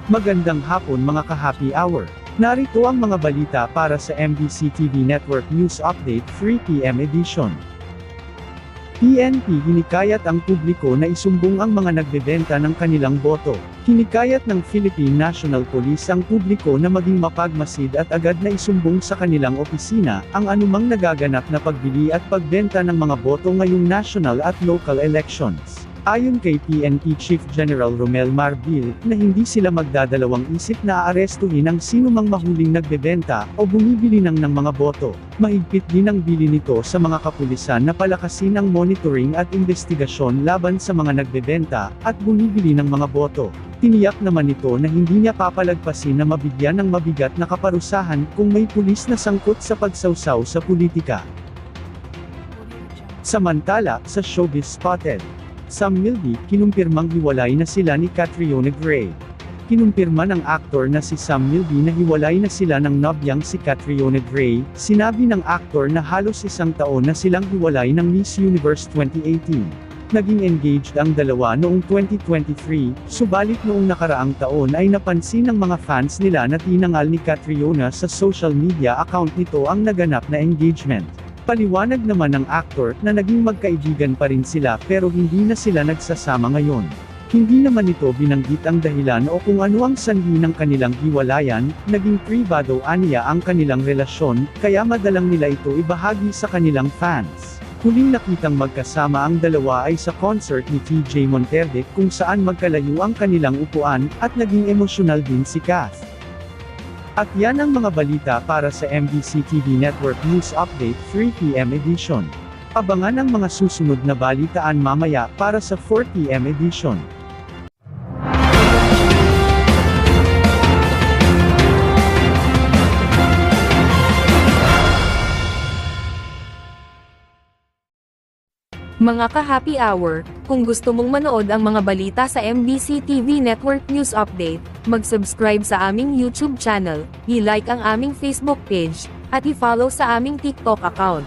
Magandang hapon mga ka-happy hour. Narito ang mga balita para sa MBC TV Network News Update 3 PM edition. PNP hinikayat ang publiko na isumbong ang mga nagbebenta ng kanilang boto. Hinikayat ng Philippine National Police ang publiko na maging mapagmasid at agad na isumbong sa kanilang opisina ang anumang nagaganap na pagbili at pagbenta ng mga boto ngayong national at local elections. Ayon kay PNP Chief General Romel Marbil, na hindi sila magdadalawang isip na aarestuhin ang sinumang mahuling nagbebenta o bumibili ng mga boto. Mahigpit din ang bili nito sa mga kapulisan na palakasin ang monitoring at investigasyon laban sa mga nagbebenta at bumibili ng mga boto. Tiniyak naman nito na hindi niya papalagpasin na mabigyan ng mabigat na kaparusahan kung may pulis na sangkot sa pagsawsaw sa politika. Samantala, sa Showbiz Spotted, Sam Milby, kinumpirmang hiwalay na sila ni Catriona Gray. Kinumpirma ng aktor na si Sam Milby na hiwalay na sila ng nobyang si Catriona Gray. Sinabi ng aktor na halos isang taon na silang hiwalay ng Miss Universe 2018. Naging engaged ang dalawa noong 2023, subalit noong nakaraang taon ay napansin ng mga fans nila na tinangal ni Catriona sa social media account nito ang naganap na engagement. Paliwanag naman ng aktor na naging magkaibigan pa rin sila pero hindi na sila nagsasama ngayon. Hindi naman ito binanggit ang dahilan o kung ano ang sanhi ng kanilang hiwalayan, naging pribado aniya ang kanilang relasyon, kaya madalang nila ito ibahagi sa kanilang fans. Huling nakitang magkasama ang dalawa ay sa concert ni TJ Monterde kung saan magkalayo ang kanilang upuan, at naging emosyonal din si Kath. At yan ang mga balita para sa MBC TV Network News Update 3 PM edition. Abangan ang mga susunod na balitaan mamaya para sa 4 PM edition. Mga ka-happy hour, kung gusto mong manood ang mga balita sa MBC TV Network News Update, mag-subscribe sa aming YouTube channel, i-like ang aming Facebook page, at i-follow sa aming TikTok account.